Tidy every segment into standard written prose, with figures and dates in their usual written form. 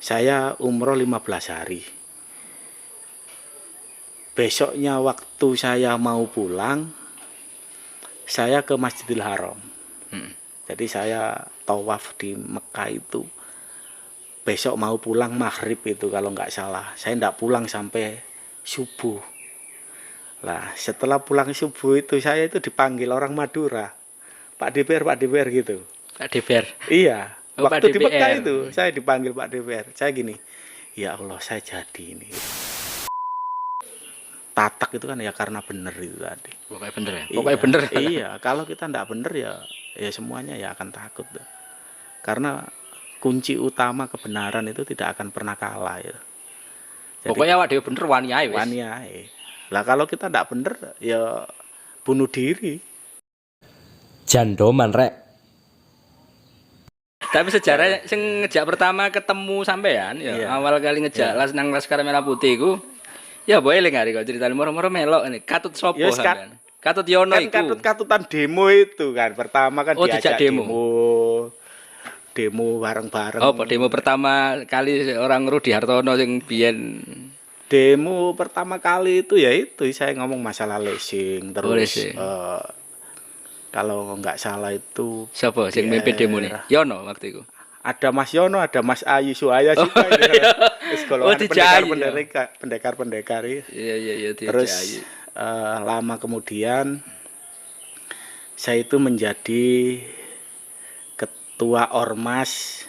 Saya umroh 15 hari. Besoknya waktu saya mau pulang, saya ke Masjidil Haram. Jadi saya tawaf di Mekah itu. Besok mau pulang maghrib itu kalau nggak salah. Saya nggak pulang sampai subuh. Lah setelah pulang subuh itu saya itu dipanggil orang Madura. Pak DPR gitu. Pak DPR. Iya, Oh, waktu Pak di Mekah DPR. itu saya dipanggil Pak DPR. Saya gini, ya Allah saya jadi ini. Tatak itu kan ya karena bener itu tadi. Pokoknya bener ya. Pokoknya bener. Iya, kalau kita nggak bener ya semuanya ya akan takut. Karena kunci utama kebenaran itu tidak akan pernah kalah ya. Jadi, pokoknya awak dhewe bener wani ae wis. wani ae. Lah kalau kita nggak bener ya bunuh diri. Jandoman rek. Tapi sejarah sing ngejak pertama ketemu sampean ya, Iya. awal kali ngejak las nang Laskar Merah Putih iku. Ya boleh eling hari kok ceritane moro-moro melok ini. Katut sopo Ya, sampean? Katut Yono Kan iku. katut-katutan demo itu kan. Pertama kan Oh, diajak dijak demo. Demo bareng-bareng. Oh, demo pertama kali orang Rudi Hartono sing biyen Demo pertama kali itu ya itu saya ngomong masalah leasing terus leasing. kalau nggak salah itu sapa sing mimpin demo nih? Yono waktu itu. ada Mas Yono, ada Mas Ayu Suaya sih Oh, dijai, pendekar ya. Iya Terus lama kemudian saya itu menjadi ketua Ormas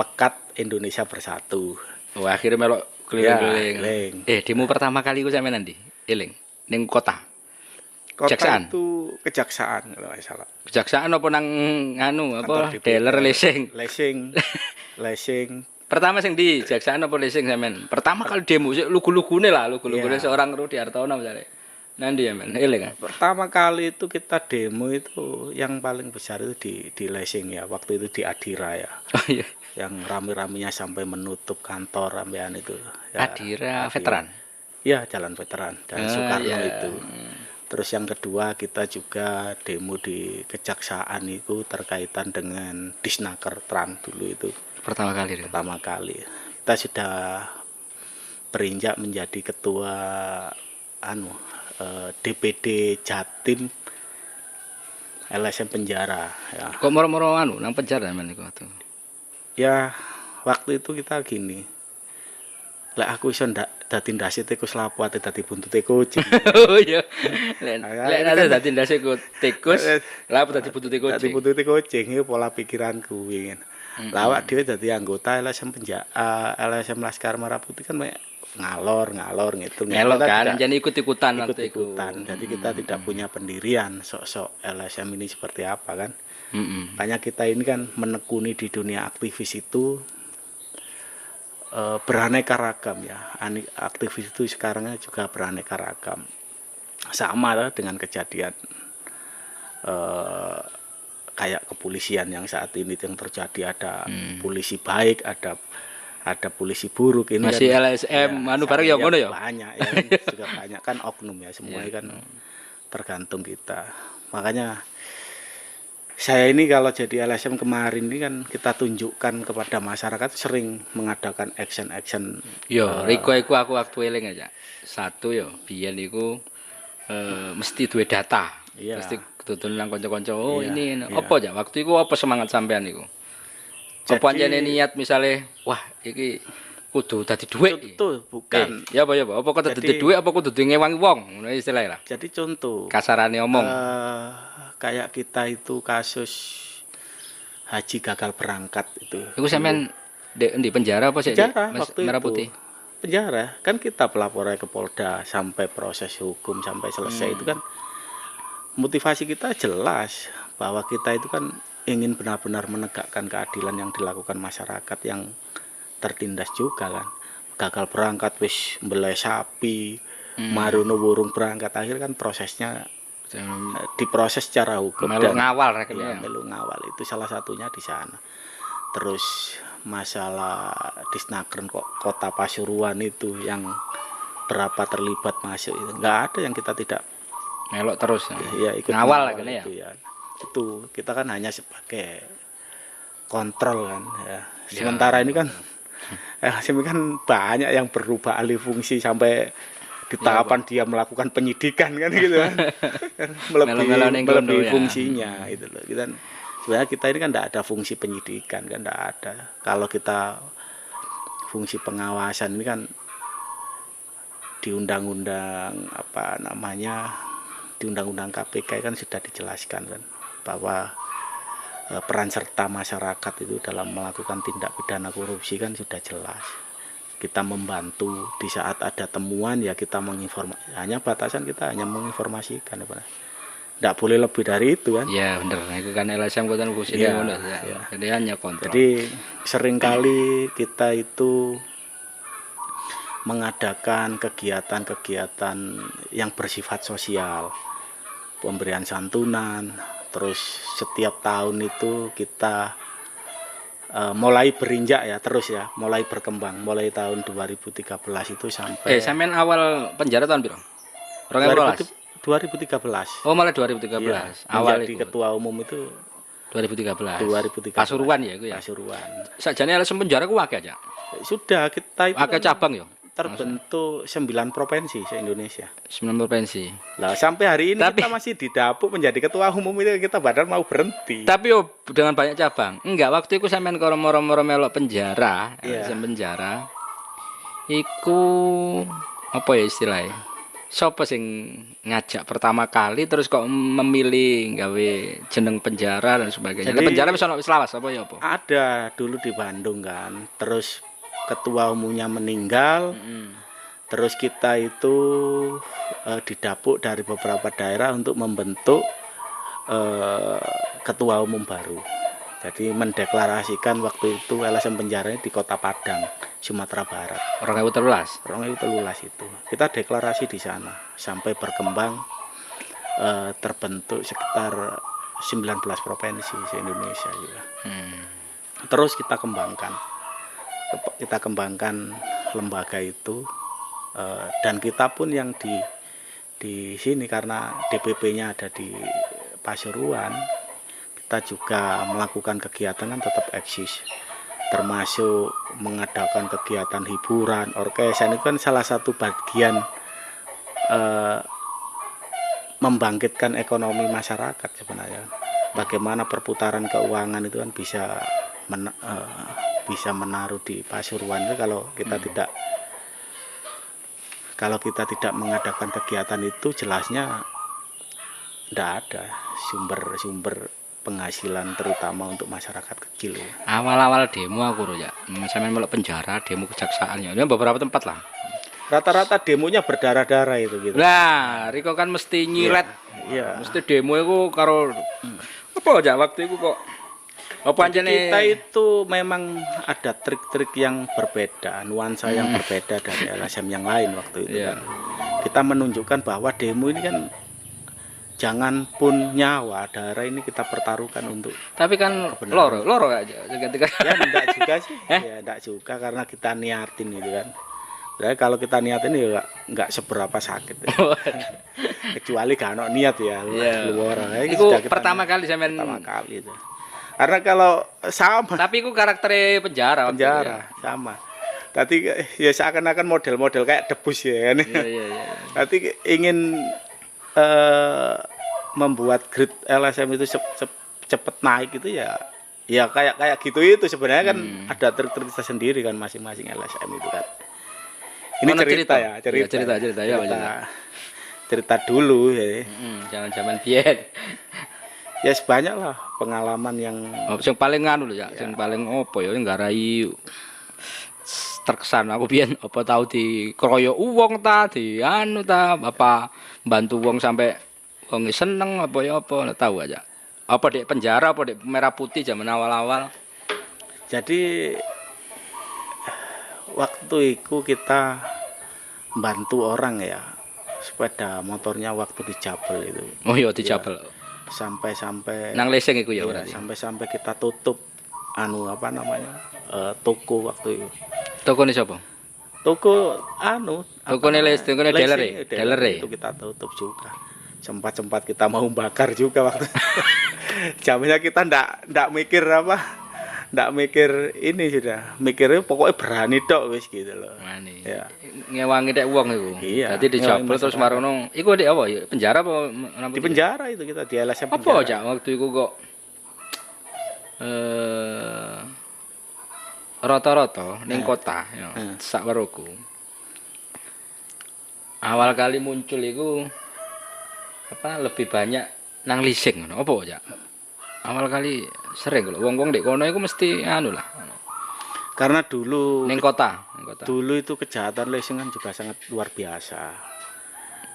Pekat Indonesia Bersatu. Oh, akhirnya melok keliling-keliling. Ya, Demo pertama kali ku sampean ndi? Eling ning kota. Kota Kejaksaan? itu kejaksaan kalau nggak salah. Kejaksaan apa nang anu apa Kantor DPR. dealer leasing. Leasing. Pertama sing di kejaksaan apa leasing sampean? Pertama kali demo sik lugu-lugune lah, lugu-lugune Iya. seorang Rudi Hartono misalnya. Nanti ya men, eling kan? Pertama kali itu kita demo itu yang paling besar itu di leasing ya. Waktu itu di Adira ya. Oh iya. Yang rame-ramenya sampai menutup kantor ramean itu. Ya, Adira veteran. Iya, Jalan Veteran dan Soekarno iya. itu. Terus yang kedua kita juga demo di kejaksaan itu terkaitan dengan Disnaker Tran dulu itu. Pertama kali. Pertama kali. Kita sudah berinjak menjadi ketua DPD Jatim LSM Penjara ya. Kok moro-moro anu nang penjara men iku waktu. Ya waktu itu kita gini. Lek aku iso ndak dadi ndase tikus lapo ate dadi buntute kucing. Oh iya. Lek ada dadi ndase ku tikus, lha apa dadi buntute Dadi kucing. buntute kucing itu pola pikiranku ingin. Lah awak dhewe dadi anggota LSM LSM Laskar Merah Putih kan ngalor ngitung. Melok Kita kan, tidak jadi ikut-ikutan waktu itu. ikut-ikutan. Jadi kita tidak punya pendirian sok-sok LSM ini seperti apa kan. Makanya kita ini kan menekuni di dunia aktivis itu beraneka ragam ya. Aktivis itu sekarang juga beraneka ragam. Sama lah dengan kejadian kayak kepolisian yang saat ini yang terjadi, ada polisi baik, ada polisi buruk. Ini Masih kan, LSM anu bareng ya ngono ya. banyak ya kan, juga banyak kan oknum ya, semuanya kan tergantung kita. Makanya saya ini kalau jadi LSM kemarin ini kan kita tunjukkan kepada masyarakat, sering mengadakan action Yo, Riko iku aku waktu eling aja. Satu yo, biyen iku mesti duwe data. Iya. Mesti tutun nang kanca-kanca. Oh, Iya, ini iya. apa ya? Waktu iku apa semangat sampean iku? Apa anjene niat misale, wah iki kudu dadi dhuwit. Itu bukan. Ya apa ya apa? Apa kudu dadi dhuwit apa kudu ngewangi wong? Ngono istilahnya lah. Jadi contoh Kasarane omong. kayak kita itu kasus haji gagal berangkat itu. Iku sampean di penjara apa sih? Penjara Mas waktu Merah itu. Putih. Penjara kan kita pelaporan ke Polda sampai proses hukum sampai selesai itu kan motivasi kita jelas bahwa kita itu kan ingin benar-benar menegakkan keadilan yang dilakukan masyarakat yang tertindas juga kan. Gagal berangkat wis mbeleh sapi, marono burung berangkat, akhir kan prosesnya diproses secara hukum Melu dan ngawal rek ya, melu ngawal itu salah satunya di sana. Terus masalah Disnaker kota Pasuruan itu yang berapa terlibat masuk itu nggak ada yang kita tidak melok terus. ya ikut ngawal mengawal kan ya. itu ya. Itu kita kan hanya sebagai kontrol kan ya. Sementara ini kan LSM kan banyak yang berubah alih fungsi sampai di tahapan dia melakukan penyidikan kan gitu kan. Melo-melo ning kono Melebihi ya. fungsinya gitu loh. Sebenarnya kita ini kan tidak ada fungsi penyidikan kan, tidak ada. Kalau kita fungsi pengawasan ini kan di undang-undang apa namanya, di undang-undang KPK kan sudah dijelaskan kan bahwa peran serta masyarakat itu dalam melakukan tindak pidana korupsi kan sudah jelas. Kita membantu di saat ada temuan ya kita menginformasi. Hanya batasan kita hanya menginformasikan apa. Tidak boleh lebih dari itu kan. Iya bener, itu kan LSM kan fungsinya Iya, ngono ya. iya. Jadi hanya kontrol. Jadi seringkali kita itu mengadakan kegiatan-kegiatan yang bersifat sosial, pemberian santunan, terus setiap tahun itu kita mulai berinjak ya, terus ya, mulai berkembang, mulai tahun 2013 itu sampai Sampean awal penjara tahun piro? 2012. 2013. Oh, malah 2013. Iya, Awal menjadi itu. ketua umum itu 2013. 2013. Pasuruan ya iku ya. Pasuruan. Sakjane LSM penjara ku akeh aja. Sudah kita itu Akeh kan cabang ya. terbentuk 9 provinsi se-Indonesia. 9 provinsi. Lah sampai hari ini Tapi- kita masih didapuk menjadi ketua umum itu kita badan mau berhenti. Tapi yo dengan banyak cabang. Enggak, waktu itu sampean karo moro-moro melok penjara, Iya. LSM penjara. Iku apa ya istilahnya? Sopo sing ngajak pertama kali terus kok memilih gawe jeneng penjara dan sebagainya. Jadi- Lah penjara wis ono wis lawas apa ya apa? Ada dulu di Bandung kan, terus ketua umumnya meninggal, terus kita itu didapuk dari beberapa daerah untuk membentuk ketua umum baru. Jadi mendeklarasikan waktu itu LSM penjara di Kota Padang, Sumatera Barat. 2013. 2013 itu kita deklarasi di sana sampai berkembang terbentuk sekitar 19 provinsi di Indonesia juga. Terus kita kembangkan lembaga itu dan kita pun yang di sini karena DPP-nya ada di Pasuruan, kita juga melakukan kegiatan kan tetap eksis, termasuk mengadakan kegiatan hiburan, orkes. Ini kan salah satu bagian membangkitkan ekonomi masyarakat sebenarnya. Bagaimana perputaran keuangan itu kan bisa menaruh di Pasuruan itu kalau kita tidak mengadakan kegiatan itu jelasnya tidak ada sumber penghasilan terutama untuk masyarakat kecil. Awal-awal demo aku ya. Sampean melok penjara, demo kejaksaan ya. Ini beberapa tempat lah. Rata-rata demonya berdarah-darah itu gitu. Lah, Riko kan mesti nyilet. Iya. Mesti demo iku karo apa aja waktu itu kok. Apa Jadi anjene kita itu memang ada trik-trik yang berbeda, nuansa yang berbeda dari LSM yang lain waktu itu. Iya. Kan. Kita menunjukkan bahwa demo ini kan jangan pun nyawa, darah ini kita pertaruhkan untuk tapi kan loro aja ketika ya enggak juga sih. Ya enggak juga karena kita niatin gitu kan. Jadi kalau kita niatin ya enggak seberapa sakit. Ya. Kecuali gak ono niat ya. Iya. Lu orang. Ya, Iku sudah kita pertama kali sampean pertama kali itu. Karena kalau sama tapi iku karakter penjara waktu itu penjara sama. Tadi ya seakan-akan model-model kayak debus ya kan. ya. Iya. Nanti ingin membuat grid LSM itu cepet naik itu ya kayak gitu itu sebenarnya kan ada trik-trik tersendiri kan masing-masing LSM itu kan. Ini Mana cerita ya, Iya, cerita ya. cerita dulu ya. Zaman-zaman biyen. Ya sebanyak lah pengalaman yang Oh, yang paling nganu lho ya, yang paling opo ya nggarai terkesan aku biyen apa tahu dikeroyok wong ta, anu ta, apa bantu wong sampai wong seneng apa ya apa nggak tahu aja. Apa di penjara apa di Merah Putih zaman awal-awal. jadi waktu itu kita bantu orang ya sepeda motornya waktu di Jabel itu Oh iya di Jabal. sampai Nang leseng iku ya iya, berarti. sampai kita tutup apa namanya toko waktu itu Tokone sapa? toko Tokone tokone dealer itu kita tutup juga sempat kita mau bakar juga waktu jamnya kita ndak mikir apa ndak mikir ini sudah. Mikirnya pokoknya berani tok wis gitu loh. Mane. Ya. Ngewangi tek wong iku. Iya, Dadi dijabel ngewangi terus masyarakat. marono. Iku di apa ya? Penjara apa Di penjara itu kita di LSM Apa penjara. Cak waktu iku kok eh rata-rata ning kota ya, sak weruku. Awal kali muncul iku apa lebih banyak nang leasing ngono. Apa Cak? Awal kali sering lho wong-wong ndek kono iku mesti anu lah. Karena dulu Ning kota, ning kota. dulu itu kejahatan leasing kan juga sangat luar biasa.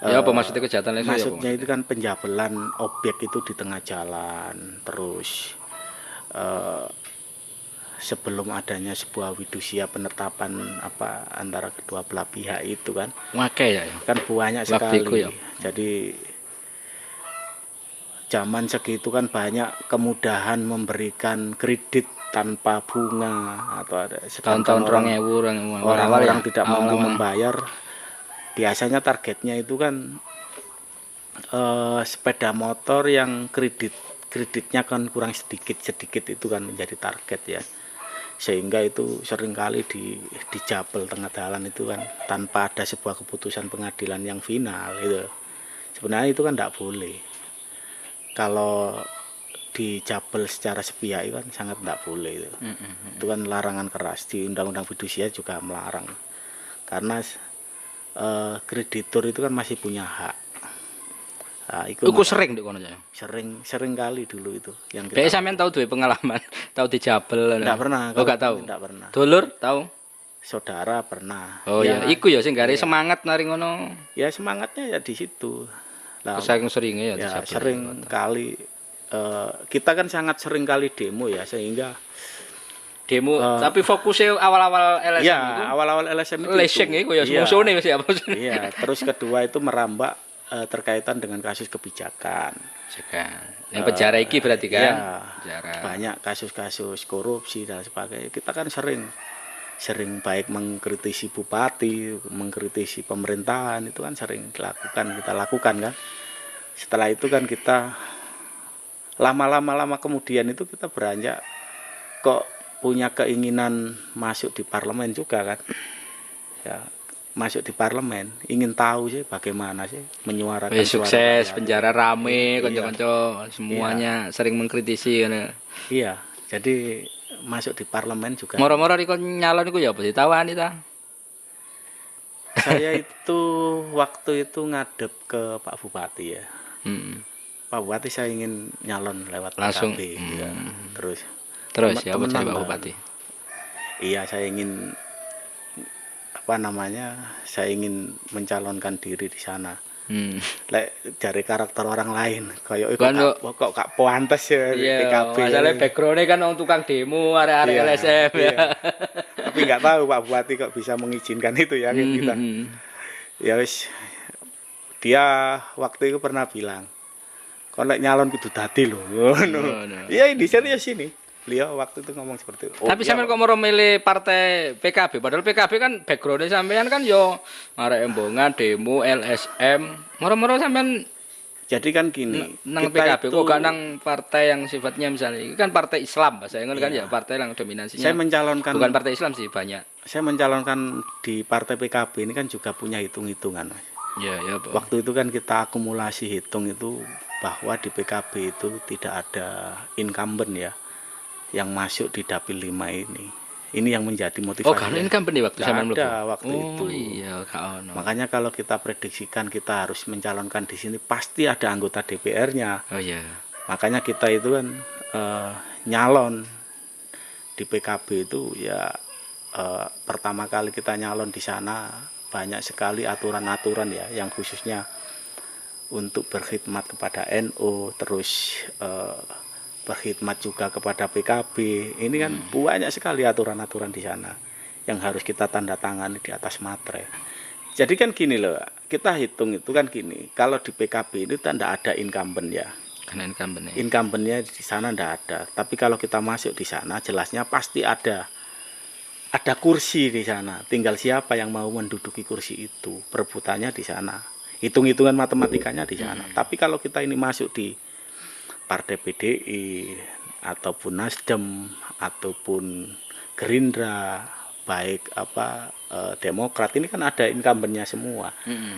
Ya apa maksudnya kejahatan leasing ya apa? Maksudnya itu kan penjabelan objek itu di tengah jalan, terus sebelum adanya sebuah widusia penetapan apa antara kedua belah pihak itu kan Wake ya. kan banyak Waktu itu sekali. ya. Jadi zaman segitu kan banyak kemudahan memberikan kredit tanpa bunga atau ada Tahun-tahun sedangkan 2000 orang-orang ya. tidak mampu Awal-awal. membayar. Biasanya targetnya itu kan sepeda motor yang kreditnya kan kurang sedikit itu kan menjadi target ya, sehingga itu seringkali dijabel tengah jalan itu kan tanpa ada sebuah keputusan pengadilan yang final itu. Sebenarnya itu kan tidak boleh. Kalau dijabel secara sepihak itu kan sangat tidak boleh itu. Itu kan larangan keras di Undang-Undang Fidusia juga melarang. Karena kreditur itu kan masih punya hak. Nah, Iku sering ndek kono ya. sering kali dulu itu yang Kayak kita sampean tahu duwe pengalaman, tahu dijabel. tidak pernah. Oh, gak tahu. Tidak pernah. Dulur tahu? Saudara pernah. Oh Ya, iya, iku ya sing gare semangat nari ngono. ya semangatnya ya di situ. Nah, Saking seringnya ya ya dijabel. sering kali kita kan sangat sering kali demo ya, sehingga Demo, tapi fokusnya awal-awal LSM ya itu awal-awal LSM itu leasing iku ya Iya. musuhne wis ya. Iya, terus kedua itu merambah terkaitan dengan kasus kebijakan. Yang penjara iki berarti kan? Iya, Penjara. banyak kasus-kasus korupsi dan sebagainya. Kita kan sering baik mengkritisi bupati, mengkritisi pemerintahan, itu kan sering kita lakukan kan. Setelah itu kan kita lama kemudian itu kita beranjak kok punya keinginan masuk di parlemen juga kan. Ya, masuk di parlemen, ingin tahu sih bagaimana sih menyuarakan Wis suara sukses, rakyat. penjara rame, Iya. kanca-kanca semuanya sering mengkritisi ngono. Iya, jadi masuk di parlemen juga. Moro-moro riko nyalon iku ya apa ditawani ta? Saya itu waktu itu ngadep ke Pak Bupati ya. Hmm. Pak Bupati saya ingin nyalon lewat Langsung, PKB ya. Terus ya apa temen-temen cari Pak nambah. Bupati? Iya, saya ingin saya ingin mencalonkan diri di sana. Lek dari karakter orang lain kayak Kan kok gak pantes ya Iya, PKB. masalah background-nya kan wong tukang demo arek-arek Iya, LSM ya. iya. Tapi nggak tahu Pak Bupati kok bisa mengizinkan itu ya kita. Ya wis, dia waktu itu pernah bilang, "Kon lek nyalon kudu dadi lho." Ngono. Iya, di serius ini. Beliau waktu itu ngomong seperti itu. Oh, Tapi iya, sampean Pak. kok mau milih partai PKB? Padahal PKB kan background-nya sampean kan yo arek embongan, demo, LSM. Moro-moro sampean Jadi kan gini, nang kita PKB itu kok gak nang partai yang sifatnya misalnya ini kan partai Islam bahasa Inggris kan ya partai yang dominasinya. saya mencalonkan bukan partai Islam sih banyak. saya mencalonkan di partai PKB ini kan juga punya hitung-hitungan, Mas. Ya, ya, Pak. Waktu itu kan kita akumulasi hitung itu bahwa di PKB itu tidak ada incumbent ya yang masuk di dapil 5 ini. Ini yang menjadi motivasi. Oh, karena ini kan benih waktu Nggak sampean mlebu. ada waktu itu. Oh iya, gak ono. Makanya kalau kita prediksikan kita harus mencalonkan di sini pasti ada anggota DPR-nya. Oh iya. Makanya kita itu kan nyalon di PKB itu ya pertama kali kita nyalon di sana banyak sekali aturan-aturan ya yang khususnya untuk berkhidmat kepada NU, terus berkhidmat juga kepada PKB. Ini kan banyak sekali aturan-aturan di sana yang harus kita tanda tangani di atas materai. Jadi kan gini loh, kita hitung itu kan gini, kalau di PKB itu tidak ada incumbent ya. Karena incumbent. Incumbentnya di sana tidak ada. Tapi kalau kita masuk di sana, jelasnya pasti ada kursi di sana. Tinggal siapa yang mau menduduki kursi itu, perebutannya di sana. Hitung-hitungan matematikanya di sana. Tapi kalau kita ini masuk di Partai PDI ataupun Nasdem ataupun Gerindra, baik Demokrat, ini kan ada incumbent-nya semua.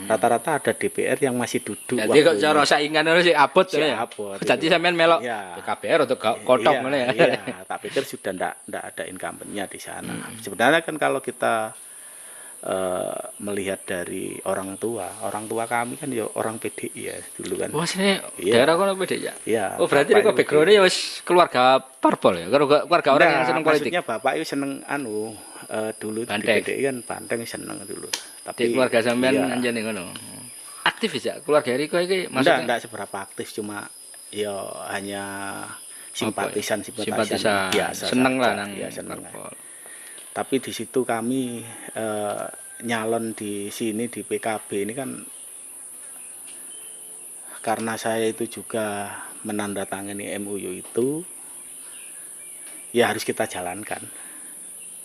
Rata-rata ada DPR yang masih duduk. Jadi kok cara saingan ngono sih abot Si ya. abot, Jadi itu. sampean melok Ya. KPR atau kotong ngono ya. Iya, tak pikir sudah ndak ada incumbent-nya di sana. Sebenarnya kan kalau kita melihat dari orang tua kami kan ya orang PDI ya dulu kan. Wah, sini Iya. daerah kono beda ya. Iya. Oh, berarti bapak kok itu background-nya ya wis keluarga parpol ya. Kalau keluarga orang yang seneng politik. Maksudnya bapak itu seneng dulu Banteng. di PDI kan Banteng seneng dulu. Tapi Di keluarga sampean iya. anjene ngono. Aktivis ya keluarga Riko iki maksudnya. Enggak seberapa aktif, cuma ya hanya simpatisan Simpatisan. biasa Seneng saja. lah nang Ya, seneng. parpol. Tapi di situ kami nyalon di sini di PKB ini kan karena saya itu juga menandatangani MOU itu, ya harus kita jalankan.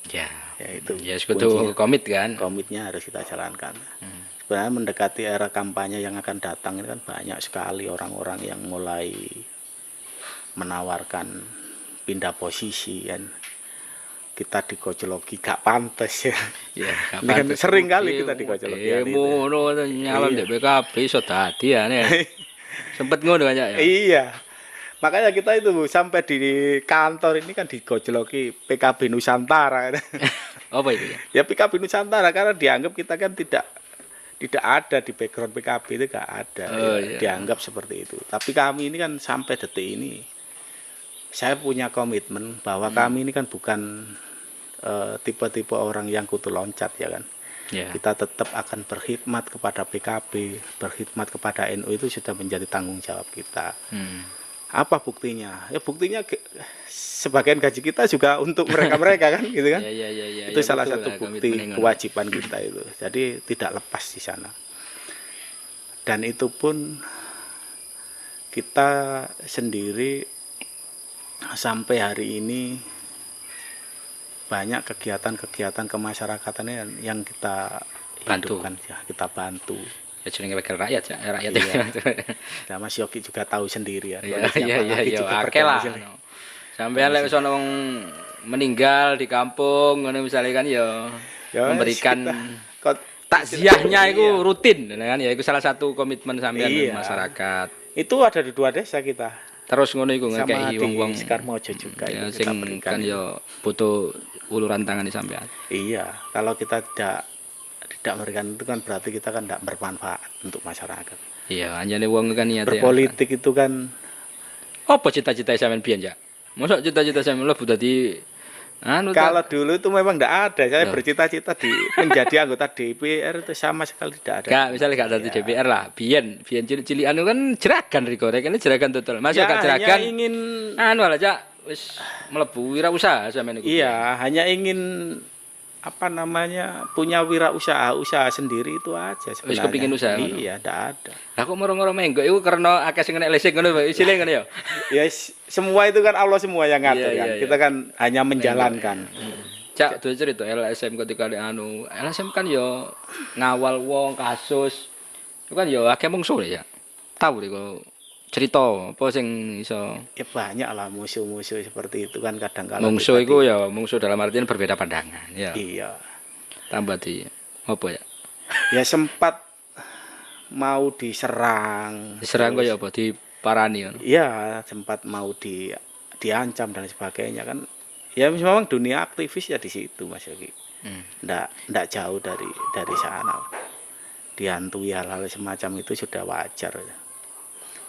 Ya. Ya itu. Ya sekutu komit kan. Komitnya harus kita jalankan. Sebenarnya mendekati era kampanye yang akan datang ini kan banyak sekali orang-orang yang mulai menawarkan pindah posisi kan. Kita dikojologi gak pantas ya. Ya, Ini kan sering kali kita dikojologi hal itu. ngono nyalon Iya. di PKB iso dadi ya. Sempet ngono aja ya. Iya. Makanya kita itu sampai di kantor ini kan digojologi PKB Nusantara. Apa itu ya? Ya PKB Nusantara karena dianggap kita kan tidak ada di background PKB itu gak ada. Oh, Ya, iya. dianggap seperti itu. Tapi kami ini kan sampai detik ini saya punya komitmen bahwa kami ini kan bukan tipe-tipe orang yang kutu loncat ya kan. Ya. Kita tetap akan berkhidmat kepada PKB, berkhidmat kepada NU itu sudah menjadi tanggung jawab kita. Apa buktinya? Ya buktinya sebagian gaji kita juga untuk mereka-mereka kan gitu kan. Ya, Itu ya, salah betul satu lah, bukti komitmen yang kewajiban kita itu. Jadi tidak lepas di sana. Dan itu pun kita sendiri sampai hari ini banyak kegiatan-kegiatan kemasyarakatan yang kita Bantu. hidupkan, ya, kita bantu. ya jenenge wakil rakyat ya, rakyat. Iya. Nah, Mas Yogi juga tahu sendiri ya. Iya, kondisi iya, apalagi iya, juga akeh lah. berdomisili. Sampeyan lek wis ana wong meninggal di kampung ngono misalnya kan ya Ya, memberikan takziahnya Iya. itu rutin kan ya itu salah satu komitmen sampean Iya. dengan masyarakat. Itu ada di 2 desa kita. Terus ngono iku Sama ngekeki di wong-wong Sekarmojo juga ya, itu kita sing berikan kan itu. ya butuh uluran tangan di sampean. Iya, kalau kita tidak memberikan itu kan berarti kita kan tidak bermanfaat untuk masyarakat. Iya, anjane wong kan niate. Berpolitik itu kan Apa cita-cita sampean biyen, Jak? Mosok cita-cita sampean mlebu dadi anu kalau dulu itu memang tidak ada. Saya Loh. bercita-cita menjadi anggota DPR itu sama sekali tidak ada. Gak, misalnya gak dadi Ya. DPR lah. Biyen cilik-cilik anu kan jeragan Riko, kan jeragan total. Masuk Ya, gak hanya jeragan. ingin Anu lah, Jak, wis mlebu wirausaha sampean iku. iya, hanya ingin apa namanya punya usaha sendiri itu aja sebenarnya. kepingin usaha, ngono? Iya, tidak ada. Lah kok moro-moro menggok iku karena akeh sing kena lesing ngono, isile ngono ya. Ya semua itu kan Allah semua yang ngatur Iya, kan. iya, Kita kan hanya menjalankan. Cak, duwe cerita LSM ketika di anu. LSM kan ya ngawal wong kasus. Itu kan ya akeh mungsuh ya. Tahu deh kok cerita apa sing iso Ya banyak lah musuh-musuh seperti itu kan kadang kala mungsuh kita iku ya mungsuh dalam artian berbeda pandangan ya. Iya. Tambah di apa ya? Ya sempat mau diserang. Diserang kok ya apa diparani ngono. Iya, sempat mau diancam dan sebagainya kan. Ya memang dunia aktivis ya di situ Mas Yogi. Ndak jauh dari sana. Dihantui hal-hal semacam itu sudah wajar.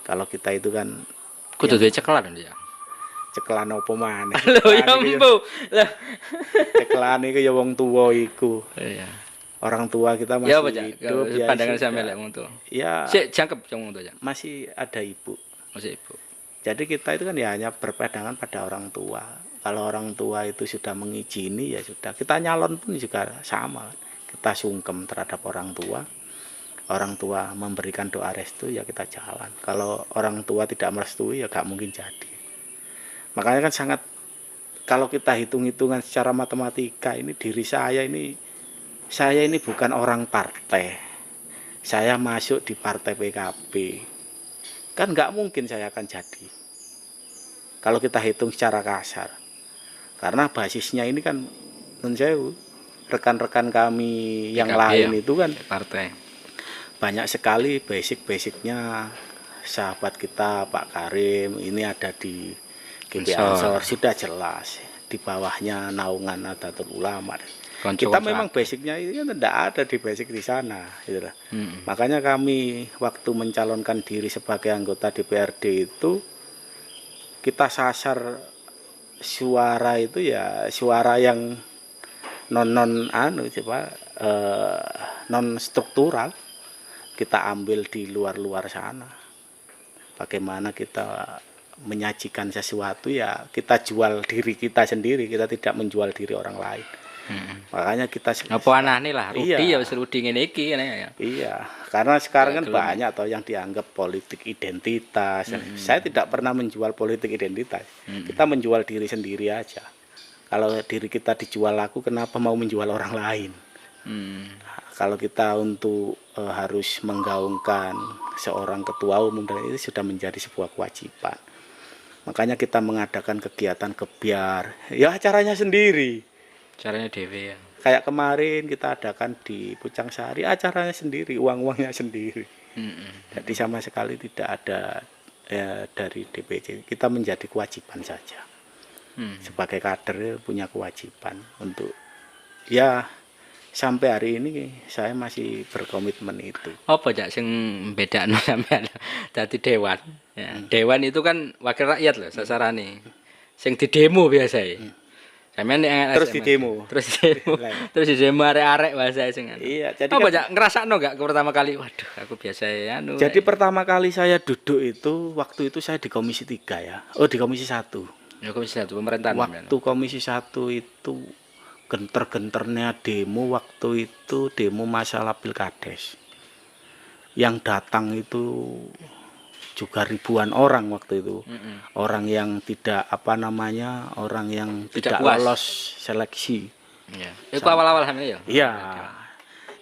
Kalau kita itu kan Kudu duwe cekelan ya. cekelan opo maneh. Lho ya mbu. Lah Cekelan iku ya wong tuwa iku. iya. Orang tua kita Ya masih apa, Jak? hidup ya. Pandangan sudah. sampean lek wong tuwa. Ya Sik jangkep wong tuwa, Jak. masih ada ibu. Masih ibu. Jadi kita itu kan ya hanya berpegangan pada orang tua. Kalau orang tua itu sudah mengizini ya sudah. Kita nyalon pun juga sama. Kita sungkem terhadap orang tua. Orang tua memberikan doa restu ya kita jalan. Kalau orang tua tidak merestui ya gak mungkin jadi. Makanya kan sangat kalau kita hitung-hitungan secara matematika ini diri saya ini bukan orang partai. Saya masuk di partai PKB. Kan nggak mungkin saya akan jadi. Kalau kita hitung secara kasar. Karena basisnya ini kan menurut saya rekan-rekan kami yang PKB lain ya, itu kan partai. banyak sekali basic-basicnya sahabat kita Pak Karim ini ada di GP Ansor sudah jelas di bawahnya naungan Nahdlatul Ulama. Kita memang basicnya ini kan tidak ada di basic di sana gitu. Makanya kami waktu mencalonkan diri sebagai anggota DPRD itu kita sasar suara itu ya suara yang non struktural kita ambil di luar sana. Bagaimana kita menyajikan sesuatu ya kita jual diri kita sendiri, kita tidak menjual diri orang lain. Makanya kita apa aneh lah Rudi ya wis Rudi ngene iki ya. Iya, karena sekarang kan banyak atau yang dianggap politik identitas. Saya tidak pernah menjual politik identitas. Kita menjual diri sendiri aja. Kalau diri kita dijual laku, kenapa mau menjual orang lain? Kalau kita untuk harus menggaungkan seorang ketua umum dan itu sudah menjadi sebuah kewajiban. Makanya kita mengadakan kegiatan kebiar, ya acaranya sendiri. Caranya dewe ya. Kayak kemarin kita adakan di Pucang Sari, acaranya sendiri, uang-uangnya sendiri. Jadi sama sekali tidak ada dari DPC. Kita menjadi kewajiban saja. Sebagai kader punya kewajiban untuk ya sampai hari ini saya masih berkomitmen itu. Apa Cak sing bedakno sampean dadi dewan? Ya, dewan itu kan wakil rakyat loh sasarane. Sing di demo biasa ya. Sampeyan Terus di demo. Terus di demo arek-arek bahasa sing. Iya, jadi apa Cak ngrasakno gak pertama kali? Waduh, aku biasa ya anu. Jadi pertama kali saya duduk itu waktu itu saya di Komisi 3 ya. Oh, di Komisi 1. Ya Komisi 1 pemerintahan. Waktu Komisi 1 itu genter-genternya demo waktu itu demo masalah Pilkades. Yang datang itu juga ribuan orang waktu itu. Orang yang tidak orang yang tidak lolos seleksi. Iya. Itu awal-awal hamil ya? Iya.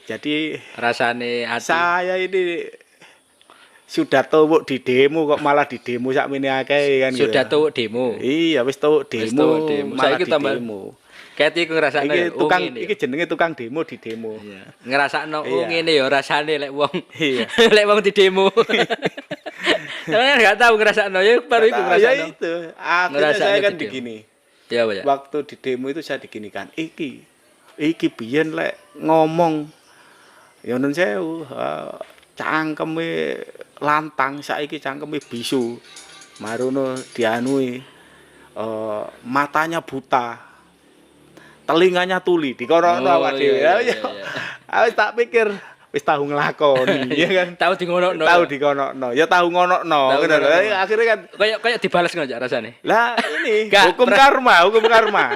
Jadi rasane saya ini sudah tuwuk di demo kok malah di demo sakmene akeh kan. Sudah tuwuk demo. Iya, wis tuwuk demo. Malah di demo. Kayak iku ngrasakno iki tukang iki jenenge tukang demo di demo. Iya. Ngrasakno ngene ya rasane lek wong. Iya. Lek wong di demo. Saya enggak tahu ngrasakno ya baru iku ngrasakno. Ya itu. Akhirnya saya kan begini. Ya, Pak. Waktu di demo itu saya diginikan. Iki biyen lek ngomong ya nun sewu cangkeme lantang saiki cangkeme bisu. Marono dianui matanya buta. Telinganya tuli dikorokno awak dhewe. Wis tak pikir wis tahu nglakoni ya kan. Tahu di ngonokno. Tahu di ngonokno. Ya tahu ngonokno ngono lho. Akhirnya kan kayak dibales ngono Cak rasane. Lah ini hukum karma.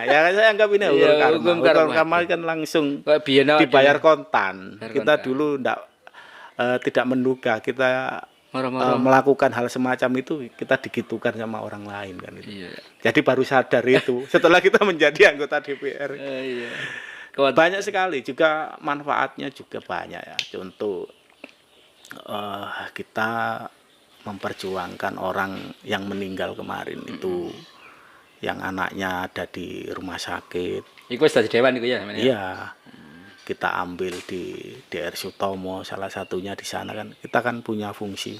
Ya saya anggap ini hukum karma kan langsung dibayar kontan. Kita dulu tidak menduga kita melakukan hal semacam itu kita digitukan sama orang lain kan itu. Iya. Jadi baru sadar itu setelah kita menjadi anggota DPR. Iya. Banyak sekali juga manfaatnya juga banyak ya. Contoh kita memperjuangkan orang yang meninggal kemarin itu yang anaknya ada di rumah sakit. Iku wis dadi dewan iku ya namanya. Iya. Kita ambil di DR Sutomo salah satunya di sana kan kita kan punya fungsi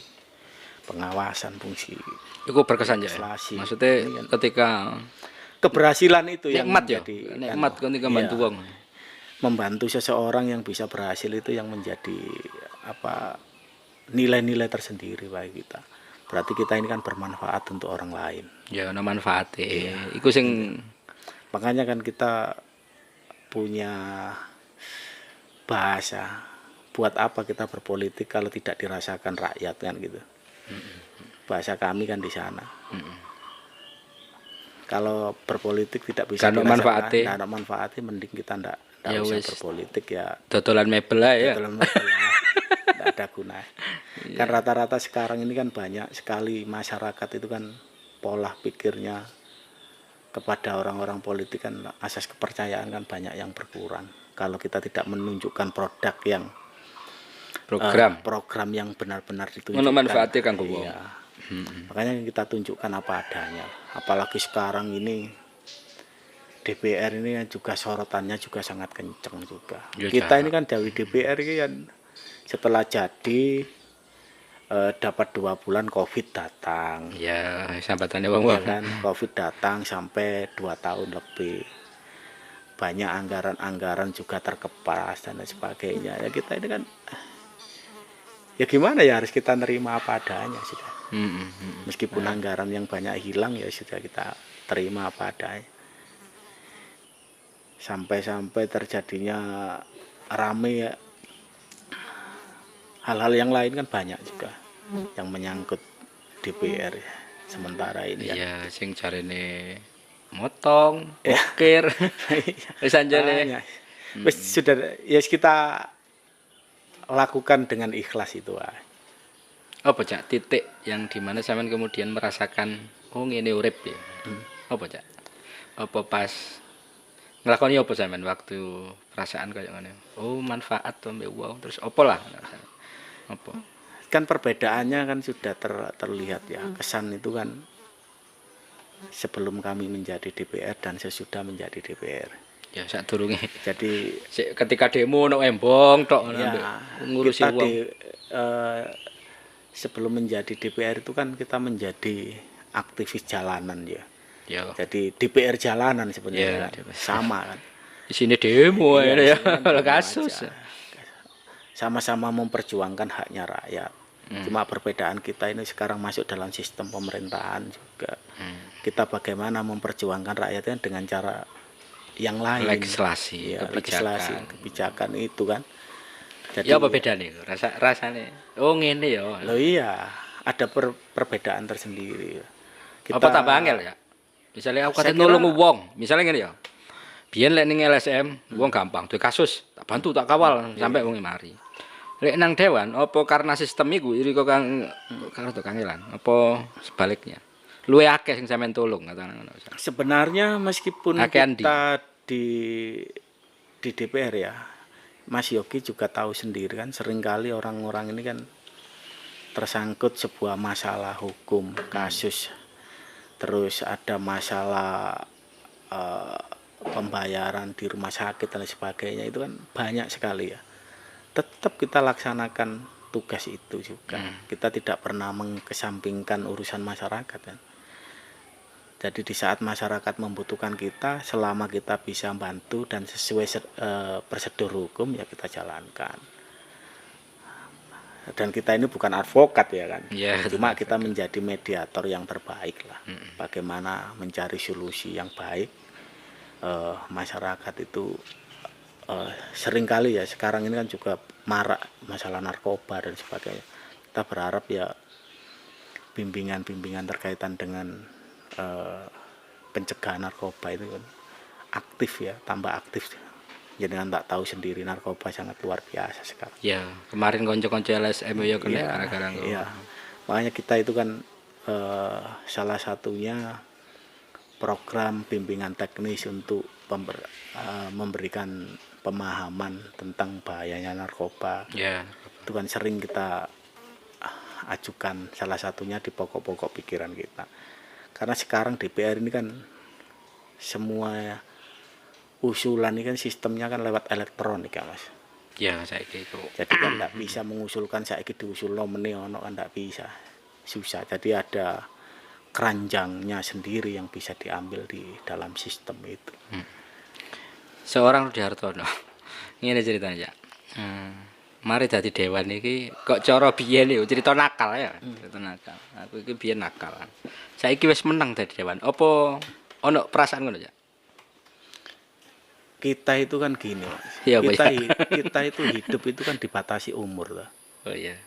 pengawasan fungsi itu berkesan ya maksudnya ketika keberhasilan itu yang menjadi nikmat ketika bantu wong membantu seseorang yang bisa berhasil itu yang menjadi nilai-nilai tersendiri bagi kita berarti kita ini kan bermanfaat untuk orang lain ya ana manfaate iku sing makanya kan kita punya bahasa buat apa kita berpolitik kalau tidak dirasakan rakyat kan gitu bahasa kami kan di sana kalau berpolitik tidak bisa dirasakan tidak ada manfaatnya mending kita tidak usah berpolitik ya dodolan mebel ya tidak ada guna kan rata-rata sekarang ini kan banyak sekali masyarakat itu kan pola pikirnya kepada orang-orang politik kan asas kepercayaan kan banyak yang berkurang kalau kita tidak menunjukkan produk yang program yang benar-benar ditunjukkan. Ono manfaatnya kanggo wong. Iya. Makanya kita tunjukkan apa adanya. Apalagi sekarang ini DPR ini juga sorotannya juga sangat kenceng juga. Ya, Kita ini kan dari DPR ini kan setelah jadi dapat 2 bulan COVID datang. Ya, sambatannya Ya wong-wong. kan, COVID datang sampai 2 tahun lebih. Banyak anggaran-anggaran juga terkepas dan lain sebagainya. Ya kita ini kan ya gimana ya, harus kita nerima apa adanya sudah. Meskipun anggaran yang banyak hilang ya sudah kita terima apa adanya. Sampai-sampai terjadinya rame ya, hal-hal yang lain kan banyak juga yang menyangkut DPR ya, sementara ini kan. Iya, sing jarene motong, ukir. Wis anjene. Banyak. Wis sudah ya kita lakukan dengan ikhlas itu. Apa Cak titik yang dimana sampean kemudian merasakan oh ngene urip ya. Apa Cak? Apa pas nglakoni apa sampean waktu perasaan kayak ngene? Oh manfaat to mbek wong terus apa lah? Apa? Kan perbedaannya kan sudah terlihat ya. Kesan itu kan sebelum kami menjadi DPR dan sesudah menjadi DPR. Ya sadurunge. Jadi Ketika demo nek embong tok ya, ngurusi kita wong. sebelum menjadi DPR itu kan kita menjadi aktivis jalanan ya. Ya. Jadi DPR jalanan sebenarnya Ya, kan. Sama kan. Di sini demo Iya, ya, di ya. sini kan Kalau demo kasus. aja. Sama-sama memperjuangkan haknya rakyat. Cuma perbedaan kita ini sekarang masuk dalam sistem pemerintahan juga. Kita bagaimana memperjuangkan rakyatnya dengan cara yang lain. Legislasi, Ya, kebijakan itu kan. Jadi, Ya apa bedanya? Rasane. Oh ngene ya. loh iya, ada perbedaan tersendiri. Apa tambah angel ya? Misalnya aku Saya kate nulung wong, misalnya ngene ya. Biyen lek ning LSM, wong gampang, duwe kasus, tak bantu, tak kawal sampai wong mari. Lek nang dewan, apa karena sistem iku iri kok kang kangelan, apa sebaliknya? Luwe akeh sing sampean tulung katakan ngono. Sebenarnya meskipun Akean kita di DPR ya, Mas Yogi juga tahu sendiri kan, seringkali orang-orang ini kan tersangkut sebuah masalah hukum, kasus, terus ada masalah pembayaran di rumah sakit dan sebagainya, itu kan banyak sekali ya. Tetap kita laksanakan tugas itu juga. Kita tidak pernah mengesampingkan urusan masyarakat kan. Jadi di saat masyarakat membutuhkan kita, selama kita bisa bantu dan sesuai prosedur hukum ya kita jalankan. Dan kita ini bukan advokat ya kan, Ya, cuma kita menjadi mediator yang terbaik lah. Bagaimana mencari solusi yang baik. Masyarakat itu seringkali ya sekarang ini kan juga marak masalah narkoba dan sebagainya. Kita berharap ya bimbingan-bimbingan terkaitan dengan pencegahan narkoba itu kan aktif ya, tambah aktif. Jadi kan tak tahu sendiri narkoba sangat luar biasa sekarang. Ya, kemarin konco-konco LSM ya kena gara-gara Iya. Makanya kita itu kan salah satunya program bimbingan teknis untuk memberikan pemahaman tentang bahayanya narkoba. Ya. Itu kan sering kita ajukan, salah satunya di pokok-pokok pikiran kita. Karena sekarang DPR ini kan semua usulan ini kan sistemnya kan lewat elektronik ya Mas. Ya, saiki itu. Jadi kan tidak bisa mengusulkan saiki diusul nomene ono kan tidak bisa. Susah. Jadi ada keranjangnya sendiri yang bisa diambil di dalam sistem itu. Seorang Rudi Hartono. Ngene ceritanya ya. Mari dadi dewan iki kok cara biyen yo cerita nakal ya. Cerita nakal. Aku iki biyen nakal. Saiki wis menang dadi dewan. Apa ono perasaan ngono ya? Kita itu kan gini, Mas. Iya, Pak, Kita itu hidup itu kan dibatasi umur lah. Oh iya.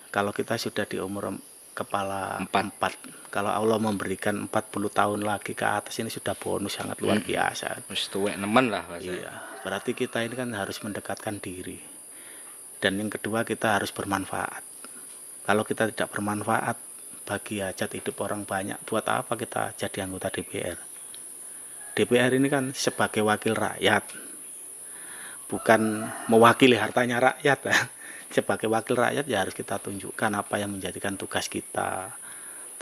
Kalau kita sudah di umur kepala 4, Empat. kalau Allah memberikan 40 tahun lagi ke atas ini sudah bonus sangat luar biasa. Wis tuwek nemen lah Mas. Iya, berarti kita ini kan harus mendekatkan diri. Dan yang kedua kita harus bermanfaat. Kalau kita tidak bermanfaat bagi hajat hidup orang banyak, buat apa kita jadi anggota DPR? DPR ini kan sebagai wakil rakyat, bukan mewakili hartanya rakyat. Sebagai wakil rakyat ya harus kita tunjukkan apa yang menjadikan tugas kita,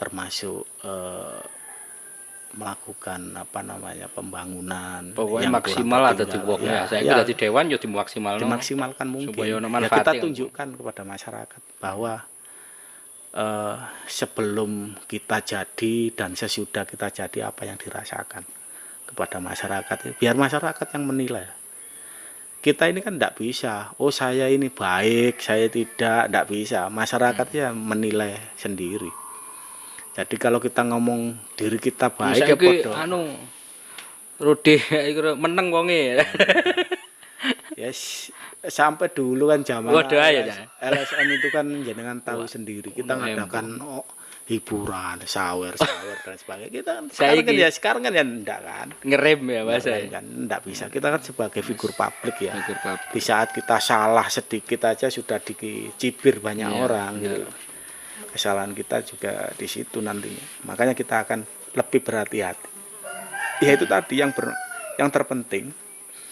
termasuk melakukan pembangunan Pokoknya yang maksimal kurang ada di tertinggal. wong ya. Saya kira di dewan yo dimaksimalno. Dimaksimalkan mungkin. Supaya ono Ya, manfaatnya kita kan. tunjukkan kepada masyarakat bahwa sebelum kita jadi dan sesudah kita jadi apa yang dirasakan kepada masyarakat, biar masyarakat yang menilai. Kita ini kan tidak bisa, oh saya ini baik, saya tidak bisa. Masyarakat ya menilai sendiri. Jadi kalau kita ngomong diri kita baik ya Saiki podo. Rudi iku meneng wonge. Yes, sampai dulu kan zaman Waduh, ya. LSM itu kan jenengan tahu sendiri. Kita ngadakan hiburan, sawer dan sebagainya. Kita kan sekarang kan ya enggak kan. Ngerem ya Mas. Kan enggak bisa. Kita kan sebagai figur publik ya. Figur publik. Di saat kita salah sedikit aja sudah dicibir banyak orang gitu. Kesalahan kita juga di situ nantinya. Makanya kita akan lebih berhati-hati. Ya itu tadi yang terpenting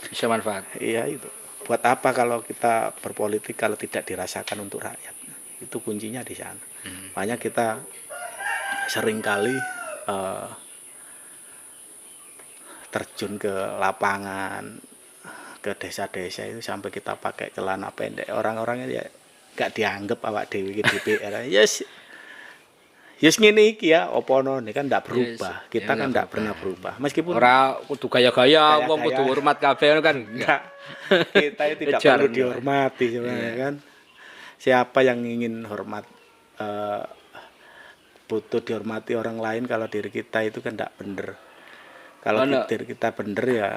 Bisa manfaat. iya itu. Buat apa kalau kita berpolitik kalau tidak dirasakan untuk rakyat? Itu kuncinya di sana. Makanya kita seringkali terjun ke lapangan, ke desa-desa itu sampai kita pakai celana pendek. Orang-orangnya ya gak dianggap awak dewi DPR. Yes ngene iki ya opono ini kan ndak berubah. Kita kan ndak pernah berubah. Meskipun ora kudu gaya-gaya, wong kudu hormat kabeh kan. Enggak. Kita itu tidak perlu dihormati sebenarnya kan. Siapa yang ingin hormat butuh dihormati orang lain kalau diri kita itu kan ndak bener. Kalau diri kita bener ya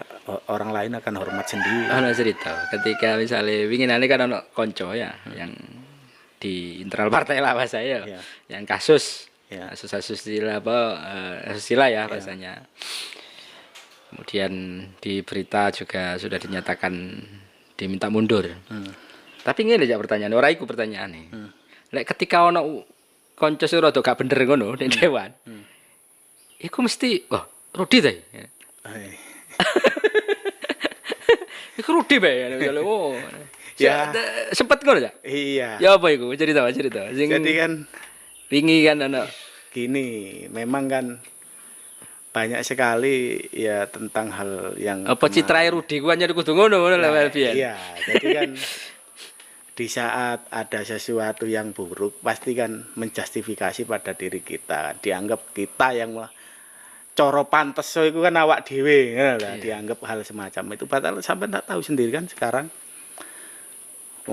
orang lain akan hormat sendiri. Ana cerita ketika misalnya winginane kan ana kanca ya yang di internal partai lah Mas saya. Yang kasus asusila ya rasanya. Kemudian di berita juga sudah dinyatakan diminta mundur. Tapi ngene aja pertanyaan, ora iku pertanyaane. Lek ketika ono kanca sing rada gak bener ngono ning dewan. Iku mesti wah Rudi ta. Iku Rudi bae oh. Ya sempet ngono ya? Iya. Ya apa iku? Cerita. Jadi kan wingi kan ana gini, memang kan banyak sekali ya tentang hal yang apa citrae Rudi ku anyar kudu ngono lah biyen. Iya, jadi kan di saat ada sesuatu yang buruk pasti kan menjustifikasi pada diri kita. Dianggap kita yang coro pantes iku kan awak dhewe ngono dianggap hal semacam itu. Padahal sampai enggak tahu sendiri kan sekarang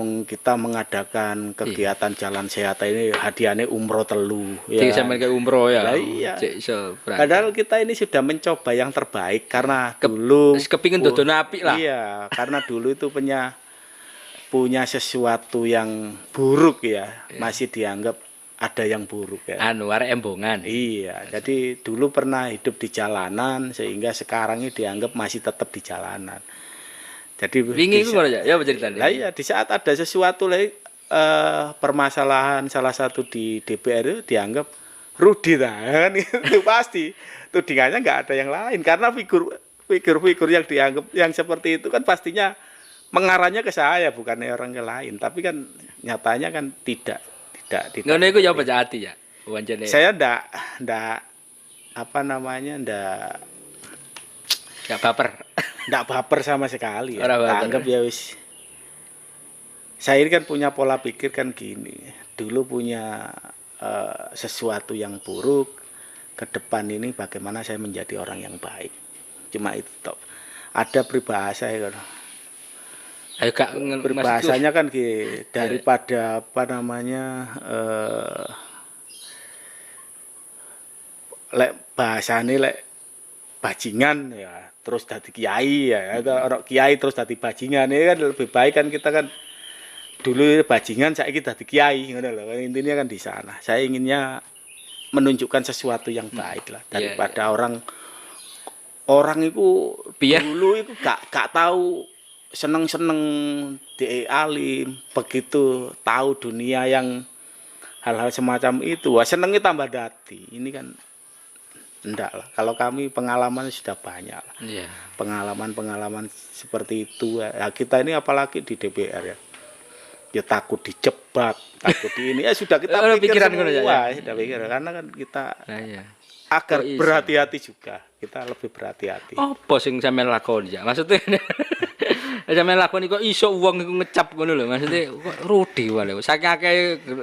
kita mengadakan kegiatan jalan sehat ini hadiahnya umroh telu ya. Sampai ke umroh ya. Iya. Padahal kita ini sudah mencoba yang terbaik karena dulu kepingin dodon apik lah. Iya, karena dulu itu punya sesuatu yang buruk ya, masih dianggap ada yang buruk ya. Arek embongan. Iya, jadi dulu pernah hidup di jalanan sehingga sekarang ini dianggap masih tetap di jalanan. Jadi wingi iku ngono ya, apa ceritanya? Lah iya, di saat ada sesuatu permasalahan salah satu di DPR itu dianggap Rudi kan itu pasti. Tudingannya enggak ada yang lain karena figur yang dianggap yang seperti itu kan pastinya mengarahnya ke saya bukan orang ke lain, tapi kan nyatanya kan tidak. Ngono iku ya baca hati ya. Wancane. Saya enggak baper. Enggak baper sama sekali ya. Anggap ya wis. Saya ini kan punya pola pikir kan gini. Dulu punya sesuatu yang buruk, ke depan ini bagaimana saya menjadi orang yang baik. Cuma itu toh. Ada peribahasa ya kan. Peribahasanya kan gini, daripada bahasane lek bajingan ya terus dadi kiai ya atau orang kiai terus dadi bajingan ini kan lebih baik kan kita kan dulu bajingan saiki dadi kiai ngono lho intinya kan di sana. Saya inginnya menunjukkan sesuatu yang baik lah daripada orang itu dulu itu gak tahu seneng-seneng di alim begitu tahu dunia yang hal-hal semacam itu wah senengnya tambah dati ini kan enggak lah. Kalau kami pengalaman sudah banyak lah. Pengalaman seperti itu. Ya kita ini apalagi di DPR ya. ya takut dijebak, takut di ini ya sudah kita Oh, pikir pikiran ngono, semua, ya. sudah pikir karena kan kita Nah, iya. agar Kok iso? berhati-hati juga, kita lebih berhati-hati. Apa sing sampean lakoni ya? Maksudnya sampean lakoni kok iso wong iku ngecap ngono lho. Maksudnya kok rudi wae. Saking akeh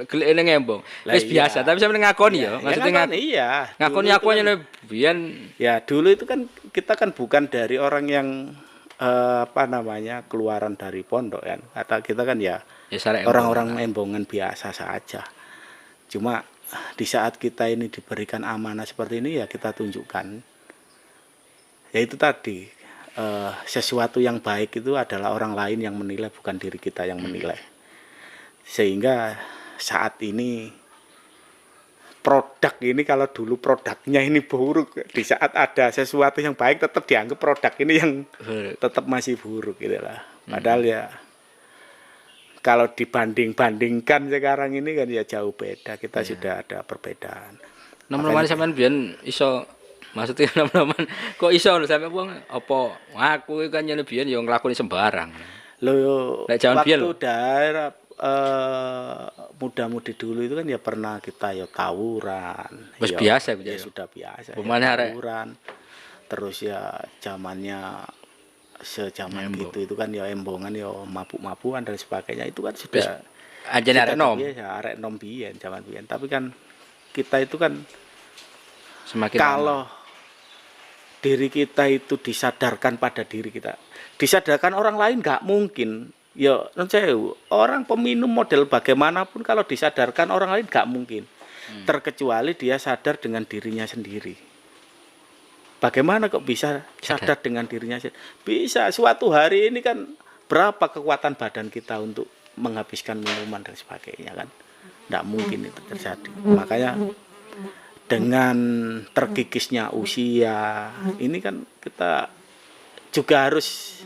gelekne ngembong. Lah Wis iya. biasa, tapi sampean ngakoni Iya, ya. Maksudnya kan, iya. ngakoni Dulu aku itu kan, hanya biyen ya dulu itu kan kita kan bukan dari orang yang apa namanya keluaran dari pondok kan. Kata kita kan ya ya sarek orang-orang embongan biasa saja. Cuma di saat kita ini diberikan amanah seperti ini ya kita tunjukkan. Ya itu tadi sesuatu yang baik itu adalah orang lain yang menilai, bukan diri kita yang menilai. Sehingga saat ini produk ini, kalau dulu produknya ini buruk, di saat ada sesuatu yang baik tetap dianggap produk ini yang tetap masih buruk gitu lah. Padahal ya kalau dibanding-bandingkan sekarang ini kan ya jauh beda, kita sudah ada perbedaan. nom-noman sampean biyen iso maksudnya nom-noman kok iso lho sampe wong apa aku kan yen biyen ya nglakoni sembarang. Loh, Nek jaman biyen waktu lho. daerah muda-mudi dulu itu kan ya pernah kita ya tawuran. Wis Ya, biasa iku ya ya. sudah biasa. Pemane Ya, arek tawuran. Terus ya zamannya sejaman Embong. gitu itu kan ya embongan ya mabuk-mabukan dan sebagainya itu kan Wis sudah anjene arek nom biasa arek nom biyen zaman biyen. Tapi kan kita itu kan semakin kalau diri kita itu disadarkan pada diri kita, disadarkan orang lain nggak mungkin. Ya, non sewu, orang peminum model bagaimanapun kalau disadarkan orang lain nggak mungkin. Terkecuali dia sadar dengan dirinya sendiri. Bagaimana kok bisa sadar dengan dirinya sendiri? Bisa, suatu hari ini kan berapa kekuatan badan kita untuk menghabiskan minuman dan sebagainya kan? Nggak mungkin itu terjadi. Makanya dengan terkikisnya usia ini kan kita juga harus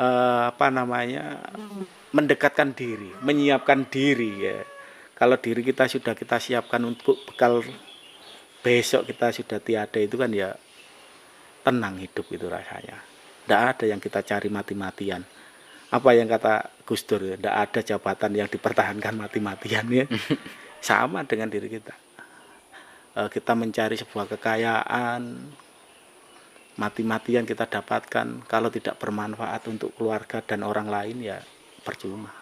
apa namanya mendekatkan diri, menyiapkan diri ya. Kalau diri kita sudah kita siapkan untuk bekal besok kita sudah tiada itu kan ya tenang hidup itu rasanya. Tidak ada yang kita cari mati-matian. Apa yang kata Gus Dur ya, tidak ada jabatan yang dipertahankan mati-matian ya. Sama dengan diri kita. Kita mencari sebuah kekayaan mati-matian kita dapatkan, kalau tidak bermanfaat untuk keluarga dan orang lain ya percuma.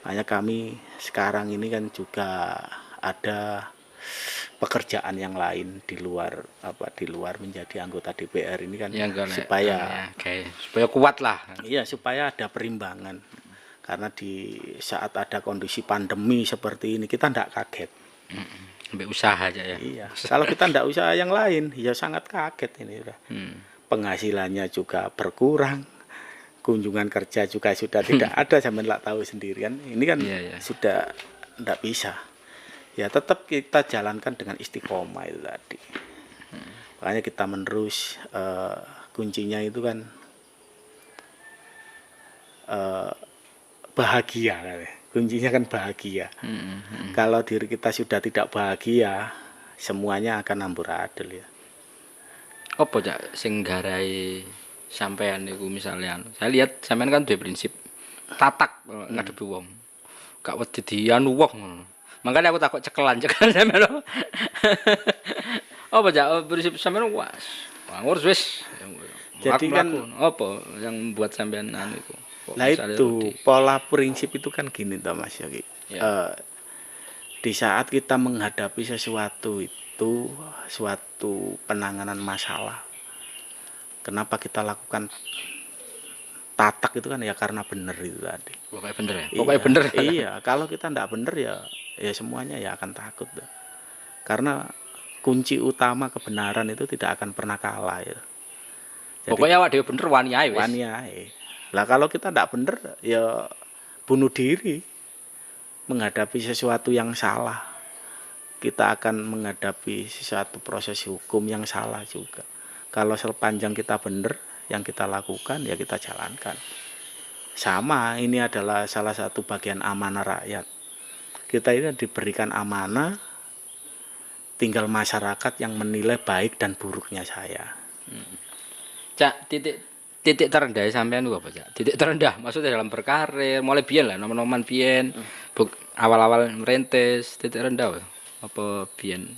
Makanya kami sekarang ini kan juga ada pekerjaan yang lain di luar menjadi anggota DPR ini kan supaya supaya kuat lah. Iya, supaya ada perimbangan. Karena di saat ada kondisi pandemi seperti ini kita tidak kaget. Sampai usaha aja ya. Iya, kalau kita tidak usaha yang lain, ya sangat kaget ini. Penghasilannya juga berkurang, kunjungan kerja juga sudah tidak ada, sampai nggak tahu sendiri kan. Ini kan sudah tidak bisa. Ya tetap kita jalankan dengan istiqomah itu tadi. Makanya kita menerus kuncinya itu kan bahagia kan. Kuncinya kan bahagia. Kalau diri kita sudah tidak bahagia, semuanya akan amburadul ya. Apa cak sing garai sampean niku misalnya saya lihat sampean kan duwe prinsip tatak ngadepi wong. Gak wedi dianu wong. Makanya aku takut cekelan sampean. Apa cak prinsip sampean was. Ngurus wis. Jadi kan apa yang membuat sampean anu iku? Nah itu pola prinsip itu kan gini toh Mas Yogi. Ya. Di saat kita menghadapi sesuatu itu suatu penanganan masalah, kenapa kita lakukan tatak itu kan ya karena benar itu tadi. Pokoknya bener ya. Pokoknya bener. Iya, kalau kita tidak benar ya semuanya ya akan takut tuh. Karena kunci utama kebenaran itu tidak akan pernah kalah ya. Jadi, pokoknya awak dhewe bener wani ae wis. Wani ae. Lah kalau kita tidak benar ya bunuh diri, menghadapi sesuatu yang salah, kita akan menghadapi sesuatu proses hukum yang salah juga. Kalau sepanjang kita benar, yang kita lakukan ya kita jalankan. Sama, ini adalah salah satu bagian amanah rakyat. Kita ini diberikan amanah, tinggal masyarakat yang menilai baik dan buruknya saya. Cak, titik titik terendah sampean ku apa, Cak? Titik terendah maksudnya dalam berkarir, mulai biyen lah, noman-noman biyen, awal-awal merintis, titik rendah apa biyen?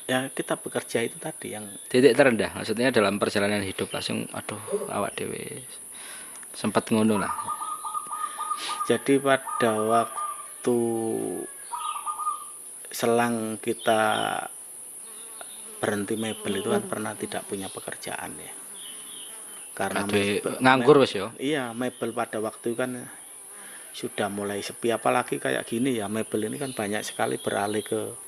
Ya kita bekerja itu tadi yang Titik terendah maksudnya dalam perjalanan hidup langsung aduh awak dhewe sempat ngono lah. jadi pada waktu selang kita berhenti mebel itu kan pernah tidak punya pekerjaan ya. Karena Aduh nganggur wis yo. iya, mebel pada waktu itu kan sudah mulai sepi, apalagi kayak gini ya, mebel ini kan banyak sekali beralih ke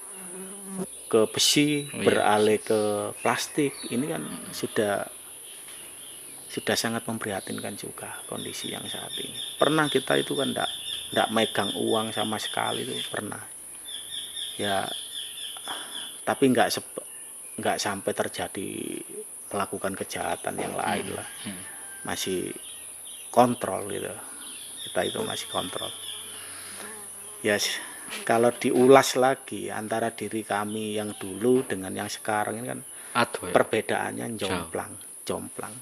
besi, Oh, iya. beralih ke plastik. Ini kan sudah sangat memprihatinkan juga kondisi yang saat ini. Pernah kita itu kan ndak megang uang sama sekali, itu pernah. Ya, tapi nggak sampai terjadi melakukan kejahatan yang lain lah. Masih kontrol gitu. Kita itu masih kontrol. Ya, kalau diulas lagi antara diri kami yang dulu dengan yang sekarang ini kan Aduh ya. perbedaannya jomplang.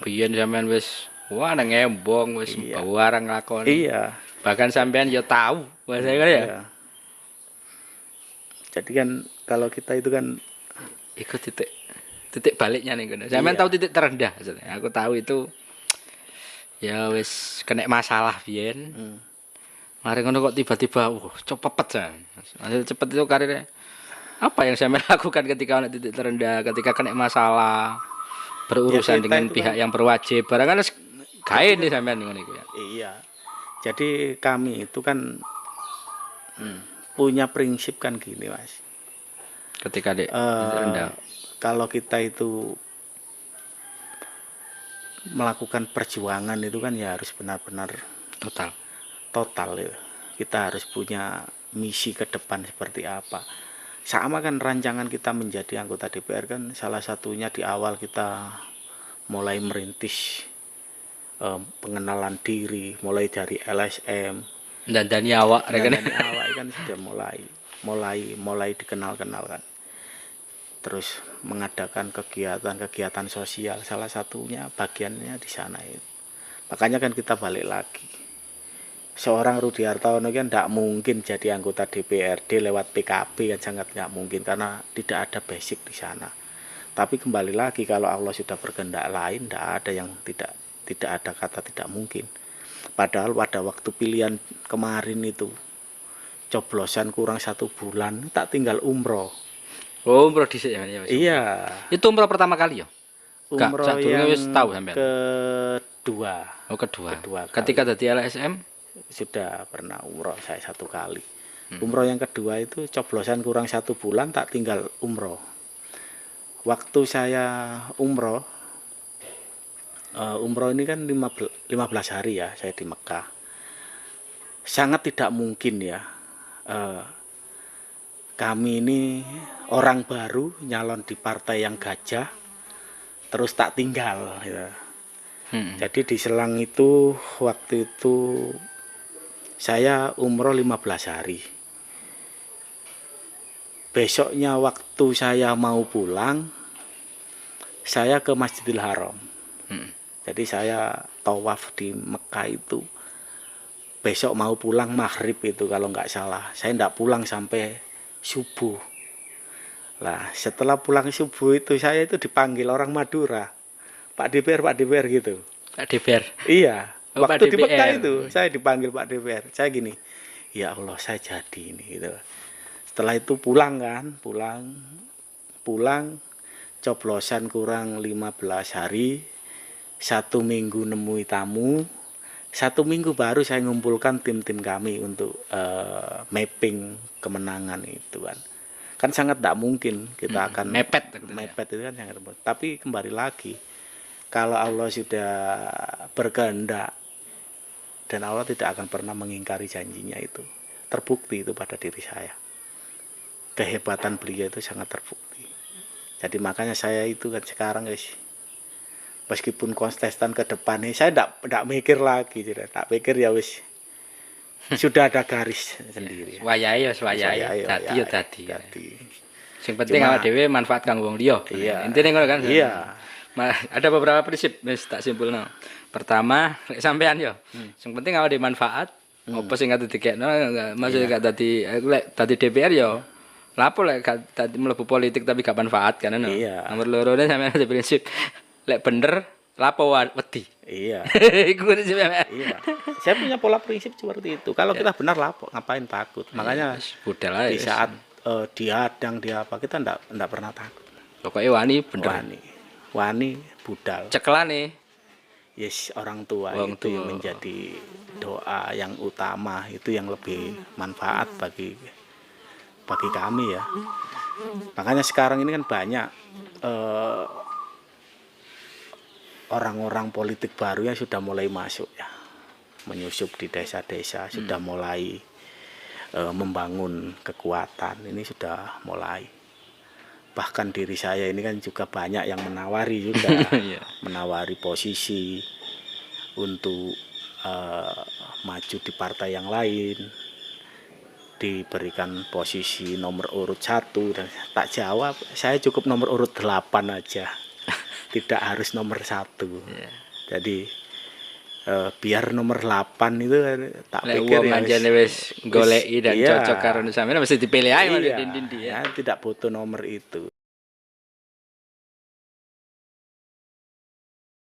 Biyen sampean wis wah nang ngembong wis Iya. barang lakon. Iya. Bahkan sampean yo tahu bahasa kan ya. Iya. Jadi kan kalau kita itu kan Iku titik baliknya nih kono. Sampean Iya. tahu titik terendah maksudnya. Aku tahu itu ya wis kena masalah biyen. Mari ngono kok tiba-tiba cepet jan. Maksudnya cepet itu karirnya. Apa yang saya lakukan ketika ada titik terendah, ketika kena masalah, berurusan kita dengan itu pihak yang berwajib. Barang kan kain nih sampean ngono iku ya. iya. Jadi kami itu kan punya prinsip kan gini, Mas. Ketika di titik rendah. Kalau kita itu melakukan perjuangan itu kan ya harus benar-benar total ya. Kita harus punya misi ke depan seperti apa. Sama kan rancangan kita menjadi anggota DPR kan salah satunya di awal kita mulai merintis pengenalan diri, mulai dari LSM. Dan awak Dari awal kan sudah mulai dikenal-kenal kan. Terus mengadakan kegiatan sosial, salah satunya bagiannya di sana itu. Makanya kan kita balik lagi. Seorang Rudi Hartono kan tidak mungkin jadi anggota DPRD lewat PKB, kan sangat nggak mungkin karena tidak ada basic di sana. Tapi kembali lagi kalau Allah sudah berkehendak lain, tidak ada yang tidak ada kata tidak mungkin. Padahal pada waktu pilihan kemarin itu coblosan kurang 1 bulan tak tinggal umroh. Oh, umroh dhisik ya. Iya. Itu umroh pertama kali ya? Umroh yang wis tahu sampean. kedua. Oh, kedua kali. Ketika dari LSM Sudah pernah umroh saya 1 kali. Umroh yang kedua itu coblosan kurang 1 bulan tak tinggal umroh. Waktu saya umroh ini kan 15 hari ya saya di Mekah. Sangat tidak mungkin ya kami ini orang baru nyalon di partai yang gajah terus tak tinggal gitu. Jadi di selang itu waktu itu saya umroh 15 hari. Besoknya waktu saya mau pulang, saya ke Masjidil Haram. Jadi saya tawaf di Mekah itu. Besok mau pulang maghrib itu kalau nggak salah. Saya nggak pulang sampai subuh. Lah setelah pulang subuh itu saya itu dipanggil orang Madura. Pak DPR gitu. Pak DPR. Iya. Oh, Waktu Pak di Mekah DPR. itu saya dipanggil Pak DPR. Saya gini, ya Allah saya jadi ini gitu. Setelah itu pulang coblosan kurang 15 hari, 1 minggu nemui tamu, 1 minggu baru saya ngumpulkan tim-tim kami untuk mapping kemenangan itu kan. Kan sangat tidak mungkin kita akan mepet itu kan sangat. Tapi kembali lagi, kalau Allah sudah berkehendak dan Allah tidak akan pernah mengingkari janjinya itu. Terbukti itu pada diri saya. Kehebatan beliau itu sangat terbukti. Jadi makanya saya itu kan sekarang guys, meskipun kontestan ke depan ini saya tidak mikir lagi, tidak pikir ya wis. Sudah ada garis sendiri. Wayahe wayahe. Dadi. Sing penting awak dhewe manfaat kanggo wong liya. Iya. Intine ngono kan. Iya. Ada beberapa prinsip wis tak simpulno. Pertama, lek sampean yo, sing penting awake manfaat. Apa sing ngate dikekno maksudnya gak dadi lek dadi DPR yo. Lapo lek gak dadi mlebu politik tapi gak manfaat kan ngono. Iya. Nomor loro sampean ada prinsip lek bener lapo wedi. Iya. Iku prinsip sampean. Iya. Saya punya pola prinsip seperti itu. Kalau kita benar lapor, ngapain takut? Makanya Budal ae. di saat dihadang dia apa kita ndak pernah takut. Pokoknya wani bener. Wani budal. Cekelane Yes, orang tua Wong itu tua. yang menjadi doa yang utama, itu yang lebih manfaat bagi kami ya. Makanya sekarang ini kan banyak orang-orang politik baru yang sudah mulai masuk ya, menyusup di desa-desa, sudah mulai membangun kekuatan. Ini sudah mulai. Bahkan diri saya ini kan juga banyak yang menawari juga, Iya. menawari posisi untuk maju di partai yang lain, diberikan posisi nomor urut 1 dan tak jawab, saya cukup nomor urut 8 aja, tidak harus nomor 1. Jadi biar nomor 8 itu tak Lek pikir wong ya anjene wis goleki dan iya. cocok karo sampean mesti dipilih ae Iya, di. ya, tidak butuh nomor itu.